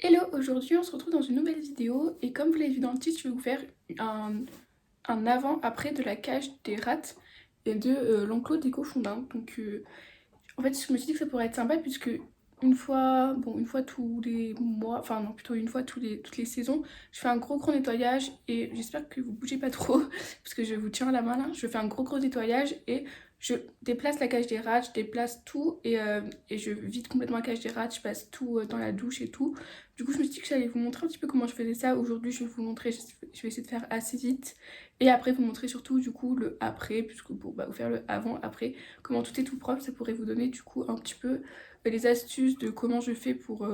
Hello, aujourd'hui on se retrouve dans une nouvelle vidéo et comme vous l'avez vu dans le titre, je vais vous faire un avant-après de la cage des rats et de l'enclos des cochons d'Inde. Donc en fait je me suis dit que ça pourrait être sympa puisque une fois tous les mois, enfin non plutôt une fois toutes les saisons, je fais un gros nettoyage et j'espère que vous bougez pas trop parce que je vous tiens la main là. Je fais un gros nettoyage et je déplace la cage des rats, je déplace tout et je vide complètement la cage des rats, je passe tout dans la douche et tout. Du coup je me suis dit que j'allais vous montrer un petit peu comment je faisais ça. Aujourd'hui je vais vous montrer, je vais essayer de faire assez vite et après vous montrer surtout du coup le après, puisque pour vous faire le avant, après, comment tout est tout propre, ça pourrait vous donner du coup un petit peu les astuces de comment je fais pour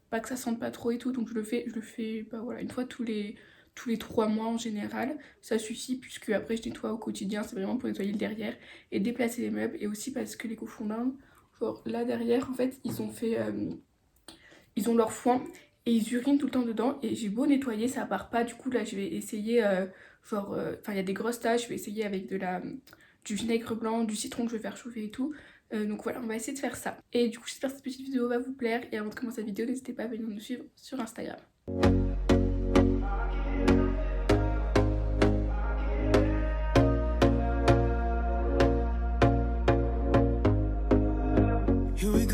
pas que ça sente pas trop et tout. Donc je le fais bah, voilà, une fois tous les 3 mois en général, ça suffit puisque après je nettoie au quotidien, c'est vraiment pour nettoyer le derrière et déplacer les meubles et aussi parce que les cochons d'Inde, genre là derrière en fait ils ont leur foin et ils urinent tout le temps dedans et j'ai beau nettoyer ça part pas. Du coup là je vais essayer enfin il y a des grosses taches, je vais essayer avec du vinaigre blanc, du citron que je vais faire chauffer et tout. Donc voilà, on va essayer de faire ça. Et du coup j'espère que cette petite vidéo va vous plaire et avant de commencer la vidéo n'hésitez pas à venir nous suivre sur Instagram. Here we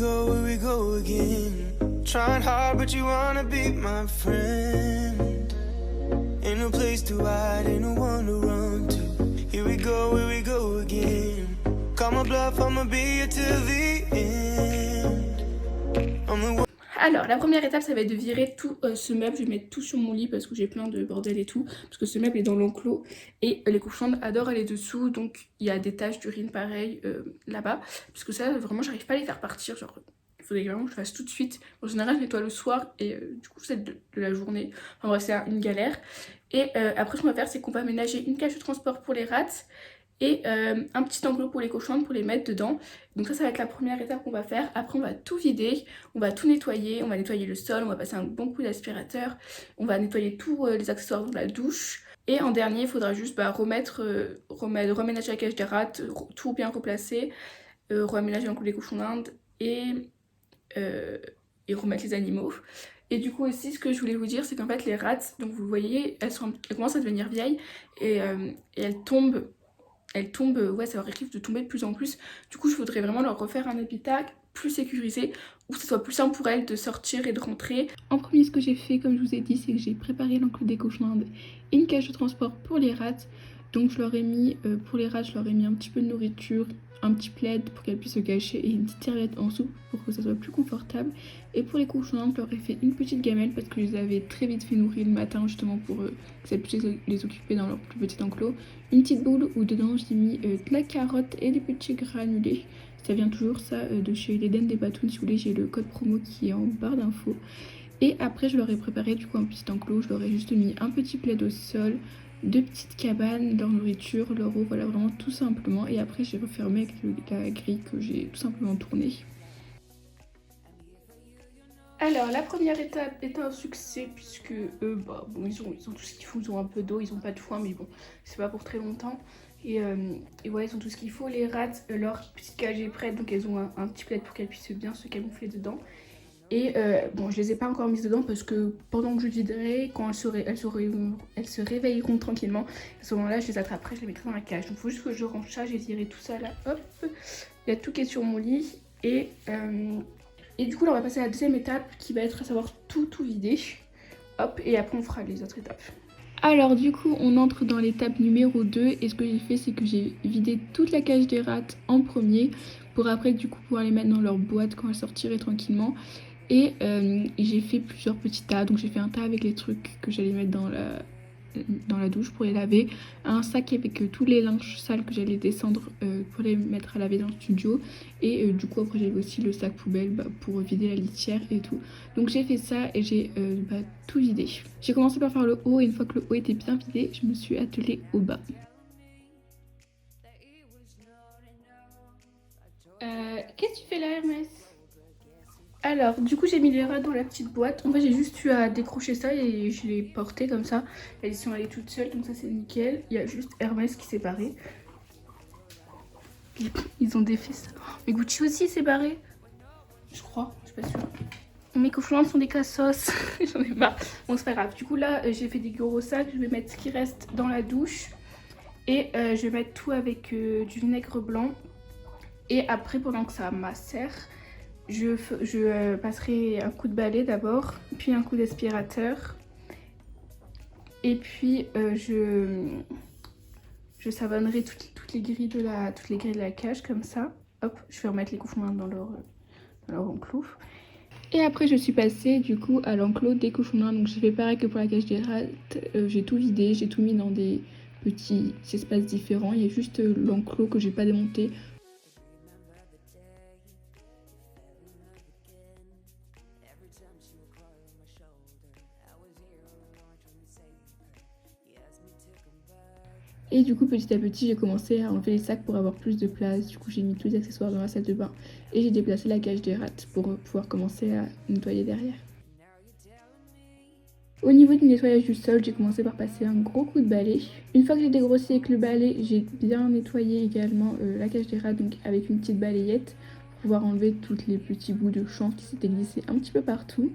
go again. Trying hard, but you wanna be my friend. Ain't no place to hide, ain't no one to run to. Here we go again. Call my bluff, I'ma be here till the end. Alors la première étape ça va être de virer tout ce meuble, je vais mettre tout sur mon lit parce que j'ai plein de bordel et tout, parce que ce meuble est dans l'enclos et les cochons adorent aller dessous, donc il y a des taches d'urine pareil là-bas, parce que ça vraiment j'arrive pas à les faire partir, genre il faudrait vraiment que je fasse tout de suite. En général je nettoie le soir et du coup c'est de la journée, enfin bref c'est une galère. Et après ce qu'on va faire c'est qu'on va aménager une cage de transport pour les rats et un petit enclos pour les cochons pour les mettre dedans. Donc ça va être la première étape qu'on va faire. Après on va tout vider, on va tout nettoyer, on va nettoyer le sol, on va passer un bon coup d'aspirateur, on va nettoyer tous les accessoires dans la douche. Et en dernier il faudra juste reménager la cage des rats, tout bien replacer, reménager l'enclos des cochons d'Inde euh, et remettre les animaux. Et du coup aussi ce que je voulais vous dire c'est qu'en fait les rats, donc vous voyez, elles commencent à devenir vieilles et elles tombent, ouais ça leur arrive de tomber de plus en plus. Du coup je voudrais vraiment leur refaire un habitat plus sécurisé où ce soit plus simple pour elles de sortir et de rentrer. En premier ce que j'ai fait comme je vous ai dit c'est que j'ai préparé l'enclos des cochons d'Inde et une cage de transport pour les rats. Donc je leur ai mis, pour les rats je leur ai mis un petit peu de nourriture, un petit plaid pour qu'elles puissent se cacher et une petite serviette en dessous pour que ça soit plus confortable. Et pour les cochons d'Inde je leur ai fait une petite gamelle parce que je les avais très vite fait nourrir le matin justement pour que ça puisse les occuper dans leur plus petit enclos. Une petite boule où dedans j'ai mis de la carotte et des petits granulés. Ça vient toujours ça de chez l'Eden des Batoons. Si vous voulez j'ai le code promo qui est en barre d'infos. Et après je leur ai préparé du coup un petit enclos. Je leur ai juste mis un petit plaid au sol, deux petites cabanes, leur nourriture, leur eau, voilà vraiment tout simplement. Et après j'ai refermé avec la grille que j'ai tout simplement tournée. Alors la première étape est un succès puisque eux bon, ils ont tout ce qu'il faut, ils ont un peu d'eau, ils ont pas de foin mais bon c'est pas pour très longtemps. Et ouais ils ont tout ce qu'il faut. Les rats, leur petite cage est prête donc elles ont un petit plaid pour qu'elles puissent bien se camoufler dedans. Et bon je les ai pas encore mises dedans parce que pendant que je viderai, quand elles se réveilleront tranquillement, à ce moment là je les attraperai, je les mettrai dans la cage. Donc il faut juste que je range ça, j'ai viré tout ça là, hop, il y a tout qui est sur mon lit. Et du coup là on va passer à la deuxième étape qui va être à savoir tout vider. Hop, et après on fera les autres étapes. Alors du coup on entre dans l'étape numéro 2 et ce que j'ai fait c'est que j'ai vidé toute la cage des rats en premier pour après du coup pouvoir les mettre dans leur boîte quand elles sortiraient tranquillement. Et j'ai fait plusieurs petits tas, donc j'ai fait un tas avec les trucs que j'allais mettre dans la douche pour les laver, un sac avec tous les linges sales que j'allais descendre pour les mettre à laver dans le studio, et du coup après j'avais aussi le sac poubelle pour vider la litière et tout. Donc j'ai fait ça et j'ai tout vidé. J'ai commencé par faire le haut et une fois que le haut était bien vidé, je me suis attelée au bas. Qu'est-ce que tu fais là Hermès? Alors, du coup, j'ai mis les rats dans la petite boîte. En fait, j'ai juste eu à décrocher ça et je l'ai porté comme ça. Elles sont allées toutes seules, donc ça c'est nickel. Il y a juste Hermès qui s'est barré. Ils ont défait ça. Mais Gucci aussi s'est barré. Je crois, je suis pas sûre. Mes cochons sont des cassos. J'en ai marre. Bon, c'est pas grave. Du coup, là, j'ai fait des gros sacs. Je vais mettre ce qui reste dans la douche. Et je vais mettre tout avec du vinaigre blanc. Et après, pendant que ça macère, je passerai un coup de balai d'abord, puis un coup d'aspirateur. Et puis, je savonnerai toutes les grilles de la cage comme ça. Hop, je vais remettre les cochons dans leur enclos. Et après, je suis passée du coup à l'enclos des cochons noirs. Donc, j'ai fait pareil que pour la cage des rats. J'ai tout vidé, j'ai tout mis dans des petits espaces différents. Il y a juste l'enclos que j'ai pas démonté. Et du coup, petit à petit, j'ai commencé à enlever les sacs pour avoir plus de place. Du coup, j'ai mis tous les accessoires dans la salle de bain et j'ai déplacé la cage des rats pour pouvoir commencer à nettoyer derrière. Au niveau du nettoyage du sol, j'ai commencé par passer un gros coup de balai. Une fois que j'ai dégrossi avec le balai, j'ai bien nettoyé également la cage des rats, donc avec une petite balayette pour pouvoir enlever tous les petits bouts de chanvre qui s'étaient glissés un petit peu partout.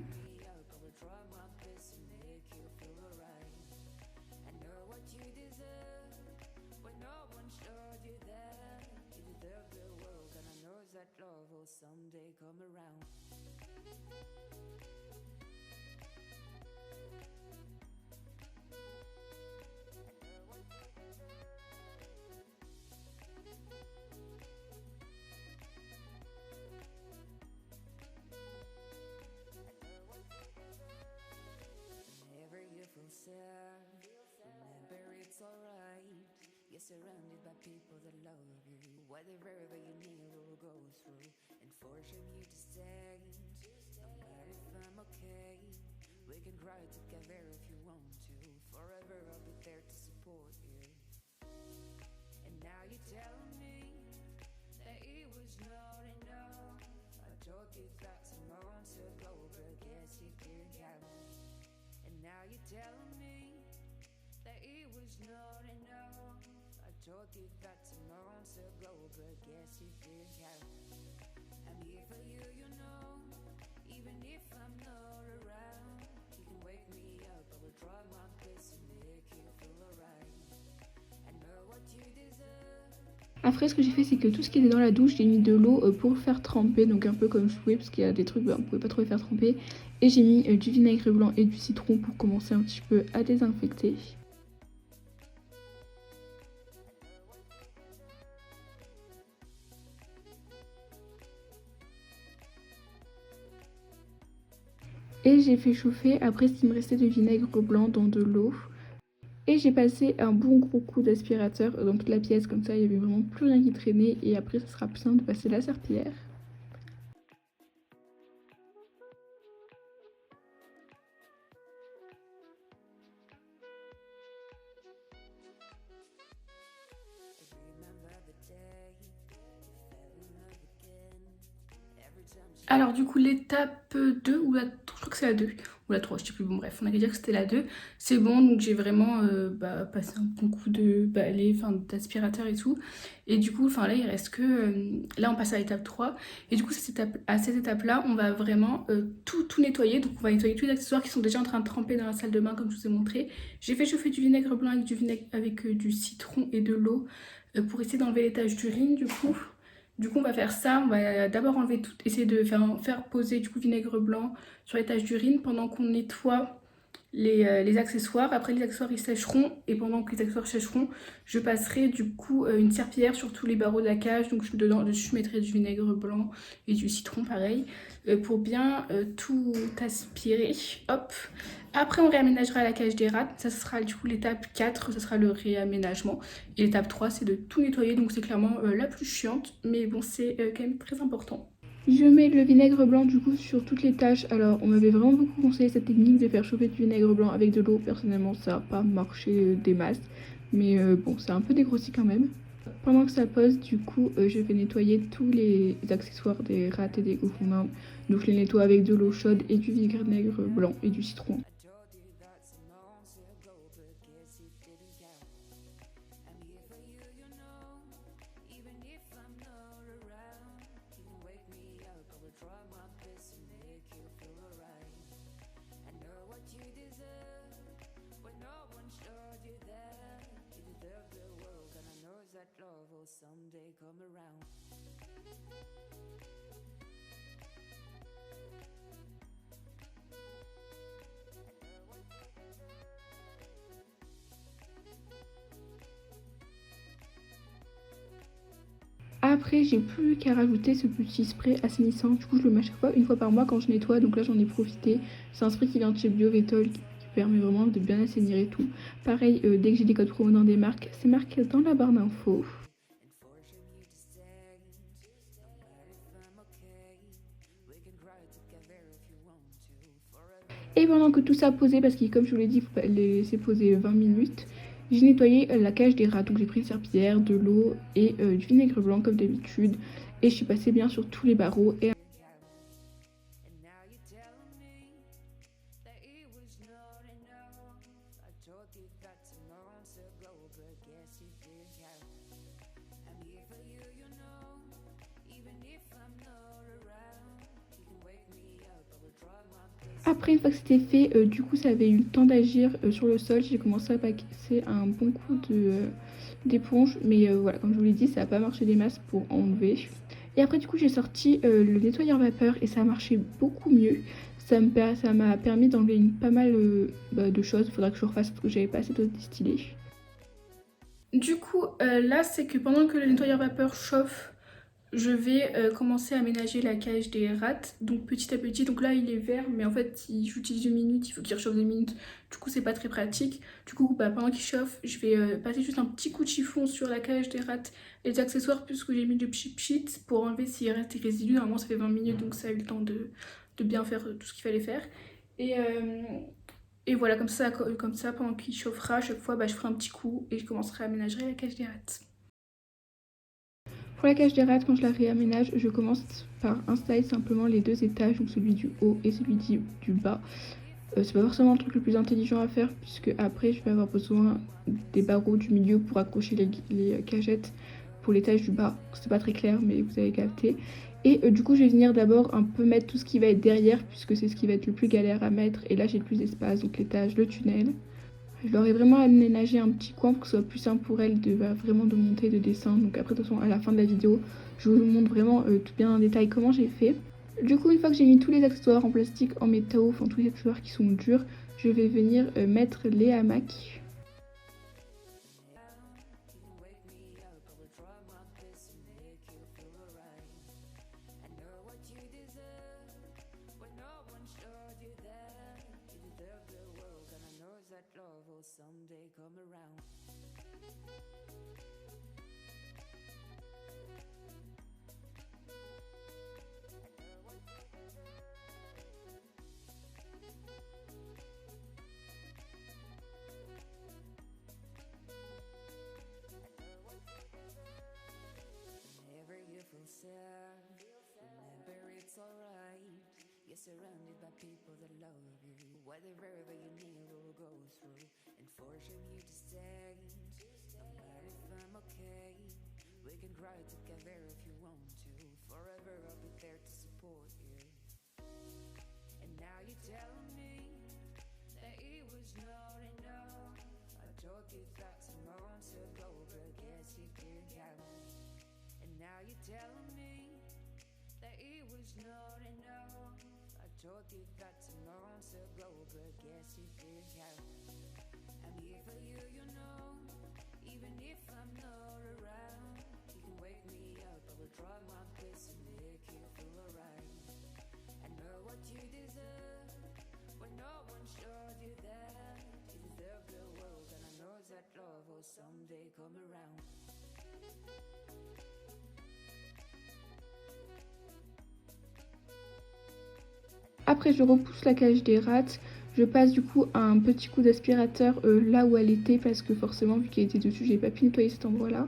You're surrounded by people that love you. Whatever you need will go through and forcing you to stay. No matter if I'm okay, we can cry together if you want to. Forever I'll be there to support you. And now you tell me that it was not enough. I told you that some months ago, but guess you didn't have. And now you tell me that it was not enough. I told you that some months ago, but guess you didn't count. I'm here for you, you know, even if I'm not around. You can wake me up, I will try my best to make you feel alright. I know what you deserve. Après, ce que j'ai fait, c'est que tout ce qui était dans la douche, j'ai mis de l'eau pour le faire tremper, donc un peu comme je pouvais, parce qu'il y a des trucs, on pouvait pas trop les faire tremper. Et j'ai mis du vinaigre blanc et du citron pour commencer un petit peu à désinfecter. Et j'ai fait chauffer après ce qui me restait de vinaigre blanc dans de l'eau. Et j'ai passé un bon gros coup d'aspirateur dans toute la pièce, comme ça il n'y avait vraiment plus rien qui traînait. Et après ça sera plus simple de passer la serpillière. Alors du coup l'étape 2 ou je crois que c'est la 2 ou la 3, je sais plus, bon bref, on allait dire que c'était la 2. C'est bon, donc j'ai vraiment passé un bon coup de balai, enfin d'aspirateur et tout. Et du coup, là il reste que, là on passe à l'étape 3. Et du coup à cette étape là, on va vraiment tout nettoyer. Donc on va nettoyer tous les accessoires qui sont déjà en train de tremper dans la salle de bain comme je vous ai montré. J'ai fait chauffer du vinaigre blanc avec du citron et de l'eau pour essayer d'enlever les taches d'urine du coup. Du coup, on va faire ça. On va d'abord enlever tout, essayer de faire poser du coup vinaigre blanc sur les taches d'urine pendant qu'on nettoie les accessoires. Après, les accessoires ils sécheront et pendant que les accessoires sécheront, je passerai du coup une serpillière sur tous les barreaux de la cage. Donc dessus, je mettrai du vinaigre blanc et du citron pareil pour bien tout aspirer. Hop. Après, on réaménagera la cage des rats. Ça sera du coup l'étape 4, ça sera le réaménagement. Et l'étape 3, c'est de tout nettoyer. Donc c'est clairement la plus chiante, mais bon, c'est quand même très important. Je mets le vinaigre blanc du coup sur toutes les tâches. Alors on m'avait vraiment beaucoup conseillé cette technique de faire chauffer du vinaigre blanc avec de l'eau. Personnellement ça n'a pas marché des masses. Mais bon, c'est un peu dégrossi quand même. Pendant que ça pose, du coup, je vais nettoyer tous les accessoires des rats et des cochons d'Inde. Donc je les nettoie avec de l'eau chaude et du vinaigre blanc et du citron. après j'ai plus qu'à rajouter ce petit spray assainissant, du coup je le mets à chaque fois, une fois par mois quand je nettoie, donc là j'en ai profité. C'est un spray qui vient de chez Biovetol qui permet vraiment de bien assainir et tout. Pareil, dès que j'ai des codes promo dans des marques, c'est marqué dans la barre d'infos. Et pendant que tout ça posait, parce que comme je vous l'ai dit, il faut pas les laisser poser 20 minutes, j'ai nettoyé la cage des rats. Donc j'ai pris une serpillière, de l'eau et du vinaigre blanc comme d'habitude. Et je suis passée bien sur tous les barreaux. Et après, une fois que c'était fait, du coup, ça avait eu le temps d'agir sur le sol. J'ai commencé à passer un bon coup d'éponge. Mais voilà, comme je vous l'ai dit, ça n'a pas marché des masses pour enlever. Et après, du coup, j'ai sorti le nettoyeur vapeur et ça a marché beaucoup mieux. Ça m'a permis d'enlever pas mal de choses. Il faudra que je refasse parce que j'avais pas assez d'eau distillée. Du coup, là, c'est que pendant que le nettoyeur vapeur chauffe, je vais commencer à aménager la cage des rats, donc petit à petit. Donc là il est vert, mais en fait si j'utilise 2 minutes, il faut qu'il réchauffe 2 minutes, du coup c'est pas très pratique. Du coup pendant qu'il chauffe, je vais passer juste un petit coup de chiffon sur la cage des rats et les accessoires, puisque j'ai mis du pchit pour enlever s'il reste des résidus. Normalement ça fait 20 minutes, donc ça a eu le temps de bien faire tout ce qu'il fallait faire. Et voilà, comme ça pendant qu'il chauffera, à chaque fois je ferai un petit coup et je commencerai à aménager la cage des rats. Pour la cage des rats, quand je la réaménage, je commence par installer simplement les 2 étages, donc celui du haut et celui du bas. C'est pas forcément le truc le plus intelligent à faire, puisque après je vais avoir besoin des barreaux du milieu pour accrocher les cagettes pour l'étage du bas. C'est pas très clair, mais vous avez capté. Et du coup je vais venir d'abord un peu mettre tout ce qui va être derrière, puisque c'est ce qui va être le plus galère à mettre. Et là j'ai le plus d'espace, donc l'étage, le tunnel. Je leur ai vraiment aménagé un petit coin pour que ce soit plus simple pour elles vraiment de monter, de descendre. Donc après, de toute façon, à la fin de la vidéo, je vous montre vraiment tout bien en détail comment j'ai fait. Du coup, une fois que j'ai mis tous les accessoires en plastique, en métaux, enfin tous les accessoires qui sont durs, je vais venir mettre les hamacs. Surrounded by people that love you. Whatever you need will go through and forcing you to stay. No matter if I'm okay, we can cry together if you want to. Forever I'll be there to support you. And now you tell me that it was not enough. I told you that some months ago, but guess you didn't. And now you tell me that it was not enough. I told you that some months ago, but guess you didn't. I'm here for you, you know. Even if I'm not around, you can wake me up. I will try my best to make you feel alright. I know what you deserve, when no one showed you that. You deserve the world, and I know that love will someday come around. Après je repousse la cage des rats, je passe du coup un petit coup d'aspirateur là où elle était, parce que forcément vu qu'elle était dessus j'ai pas pu nettoyer cet endroit là.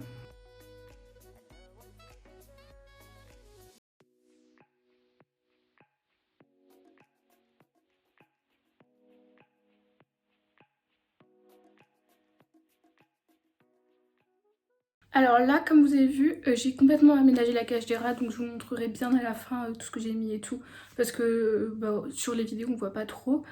Alors là, comme vous avez vu, j'ai complètement aménagé la cage des rats, donc je vous montrerai bien à la fin tout ce que j'ai mis et tout, parce que sur les vidéos on voit pas trop.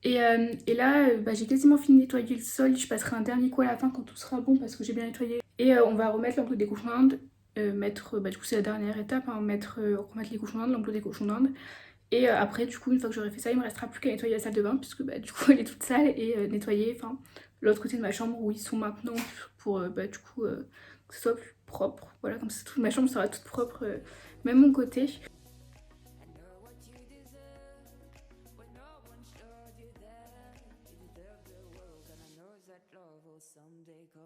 Et là, j'ai quasiment fini de nettoyer le sol. Je passerai un dernier coup à la fin quand tout sera bon, parce que j'ai bien nettoyé. Et on va remettre l'enclos des cochons d'Inde, mettre, du coup c'est la dernière étape, hein, remettre les cochons d'Inde, l'enclos des cochons d'Inde. Et après, du coup, une fois que j'aurai fait ça, il me restera plus qu'à nettoyer la salle de bain, puisque du coup elle est toute sale, et nettoyer l'autre côté de ma chambre où ils sont maintenant, pour du coup que ce soit propre. Voilà, comme ça toute ma chambre sera toute propre, même mon côté.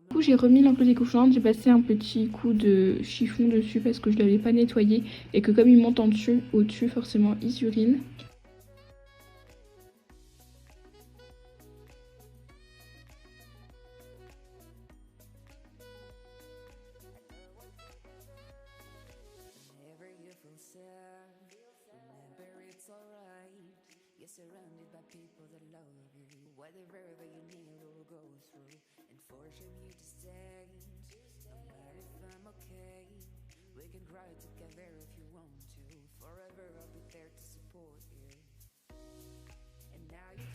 Du coup j'ai remis l'enclos découchante, j'ai passé un petit coup de chiffon dessus parce que je l'avais pas nettoyé et que comme il monte en dessus, au-dessus forcément ils urinent.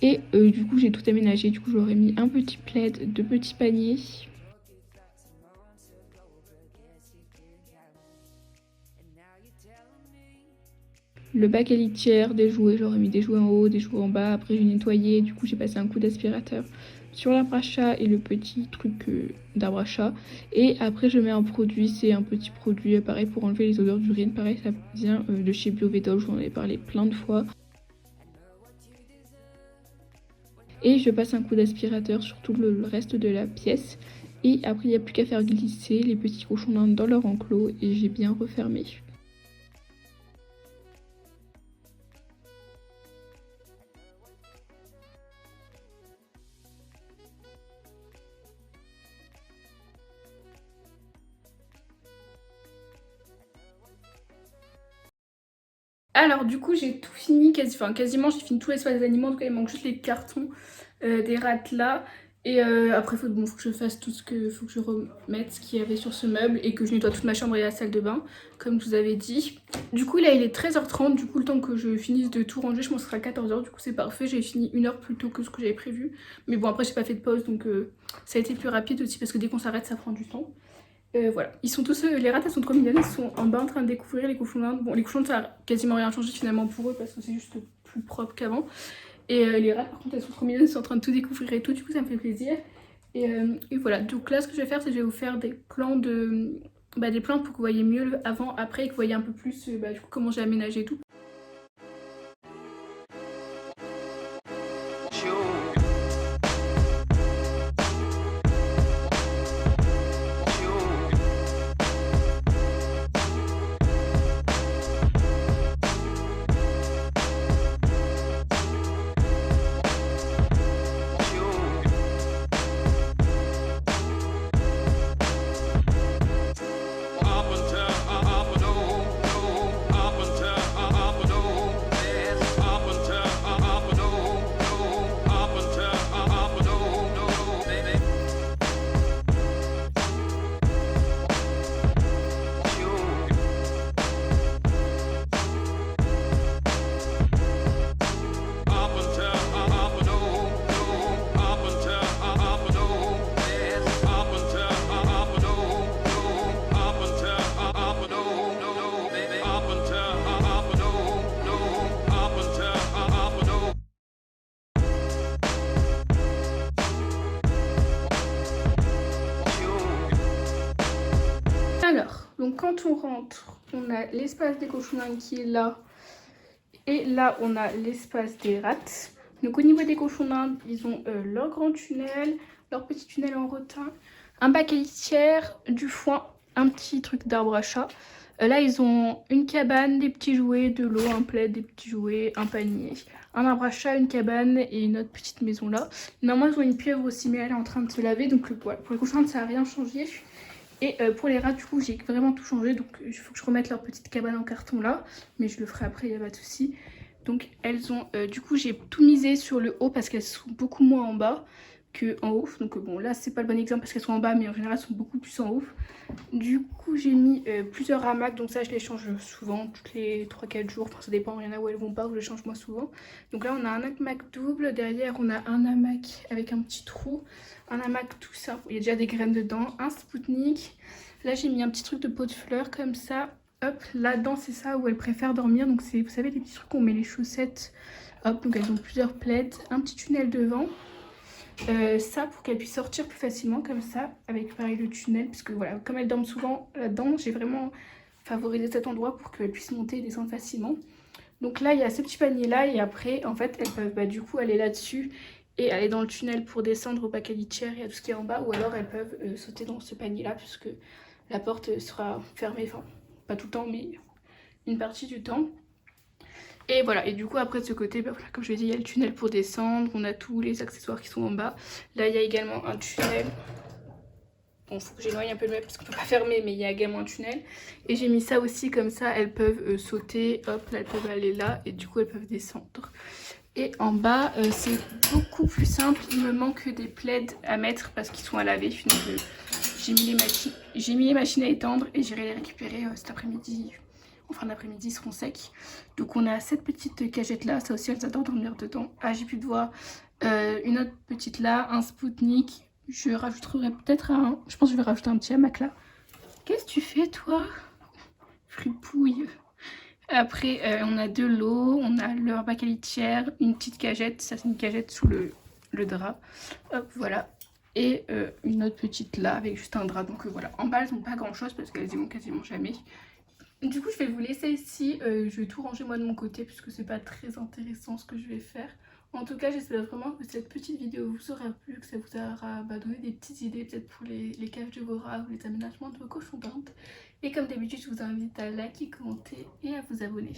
Et du coup j'ai tout aménagé, du coup j'aurais mis un petit plaid, deux petits paniers. Le bac à litière, des jouets, j'aurais mis des jouets en haut, des jouets en bas. Après j'ai nettoyé, du coup j'ai passé un coup d'aspirateur sur l'arbre à chat et le petit truc d'arbre à chat. Et après je mets un produit, c'est un petit produit pareil pour enlever les odeurs d'urine. Pareil ça vient de chez Biovedol, je vous en ai parlé plein de fois. Et je passe un coup d'aspirateur sur tout le reste de la pièce. Et après il n'y a plus qu'à faire glisser les petits cochons d'Inde dans leur enclos et j'ai bien refermé. Alors du coup j'ai tout fini, quasiment j'ai fini tous les espaces animaux, en tout cas il manque juste les cartons des rats là. Et après faut que je fasse tout faut que je remette ce qu'il y avait sur ce meuble et que je nettoie toute ma chambre et la salle de bain, comme je vous avais dit. Du coup là il est 13h30, du coup le temps que je finisse de tout ranger, je pense que ce sera 14h, du coup c'est parfait, j'ai fini 1 heure plus tôt que ce que j'avais prévu. Mais bon après j'ai pas fait de pause donc ça a été plus rapide aussi parce que dès qu'on s'arrête ça prend du temps. Voilà, ils sont tous, les rats elles sont trop mignonnes, ils sont en bas en train de découvrir les cochons d'Inde. Bon les cochons ça a quasiment rien changé finalement pour eux parce que c'est juste plus propre qu'avant. Et les rats par contre elles sont trop mignonnes, elles sont en train de tout découvrir et tout, du coup ça me fait plaisir. Et voilà, donc là ce que je vais faire c'est que je vais vous faire des plans des plans pour que vous voyez mieux le avant, après et que vous voyez un peu plus du coup, comment j'ai aménagé et tout. Alors, donc quand on rentre, on a l'espace des cochons d'Inde qui est là. Et là, on a l'espace des rats. Donc au niveau des cochons d'Inde, ils ont leur grand tunnel, leur petit tunnel en rotin, un bac à litière, du foin, un petit truc d'arbre à chat. Là, ils ont une cabane, des petits jouets, de l'eau, un plaid, des petits jouets, un panier, un arbre à chat, une cabane et une autre petite maison là. Normalement, ils ont une pieuvre aussi, mais elle est en train de se laver. Donc voilà, pour les cochons d'Inde, ça n'a rien changé. Et pour les rats, du coup, j'ai vraiment tout changé. Donc il faut que je remette leur petite cabane en carton là. Mais je le ferai après, il n'y a pas de souci. Donc elles ont, du coup, j'ai tout misé sur le haut parce qu'elles sont beaucoup moins en bas que en haut. Donc bon, là, c'est pas le bon exemple parce qu'elles sont en bas, mais en général, elles sont beaucoup plus en haut. Du coup, j'ai mis plusieurs hamacs. Donc ça, je les change souvent, toutes les 3-4 jours. Enfin, ça dépend, il y en a où elles vont pas, où je les change moi souvent. Donc là, on a un hamac double. Derrière, on a un hamac avec un petit trou. Un hamac tout simple, il y a déjà des graines dedans, un Spoutnik. Là j'ai mis un petit truc de pot de fleurs comme ça. Hop, là-dedans c'est ça où elles préfèrent dormir. Donc c'est, vous savez, les petits trucs où on met les chaussettes. Hop, donc elles ont plusieurs plaids. Un petit tunnel devant. ça pour qu'elles puissent sortir plus facilement comme ça, avec pareil le tunnel, parce que voilà, comme elles dorment souvent là-dedans, j'ai vraiment favorisé cet endroit pour qu'elles puissent monter et descendre facilement. Donc là, il y a ce petit panier là, et après, en fait, elles peuvent du coup aller là-dessus et aller dans le tunnel pour descendre au bac à litière et à tout ce qui est en bas, ou alors elles peuvent sauter dans ce panier là, puisque la porte sera fermée, enfin, pas tout le temps, mais une partie du temps. Et voilà, et du coup après de ce côté, bah voilà, comme je l'ai dit, il y a le tunnel pour descendre, on a tous les accessoires qui sont en bas. Là il y a également un tunnel. Bon, faut que j'éloigne un peu le mec parce qu'on peut pas fermer, mais il y a également un tunnel. Et j'ai mis ça aussi comme ça, elles peuvent sauter, hop, là elles peuvent aller là, et du coup elles peuvent descendre. Et en bas, c'est beaucoup plus simple, il me manque des plaids à mettre parce qu'ils sont à laver. Donc j'ai mis les machines à étendre et j'irai les récupérer cet après-midi. En fin d'après-midi, ils seront secs. Donc on a cette petite cagette là, ça aussi elles adorent dormir dedans. Ah, j'ai plus de voix. Une autre petite là, un Spoutnik. Je rajouterai peut-être un... Je pense que je vais rajouter un petit hamac là. Qu'est-ce que tu fais toi, fripouille? Après on a de l'eau, on a leur bac à litière, une petite cagette. Ça c'est une cagette sous le drap. Hop, voilà. Et une autre petite là avec juste un drap. Donc voilà, en bas elles n'ont pas grand chose parce qu'elles y vont quasiment jamais. Du coup je vais vous laisser ici, je vais tout ranger moi de mon côté puisque c'est pas très intéressant ce que je vais faire. En tout cas j'espère vraiment que cette petite vidéo vous aura plu, que ça vous aura donné des petites idées peut-être pour les cages de vos rats ou les aménagements de vos cochons d'Inde. Et comme d'habitude je vous invite à liker, commenter et à vous abonner.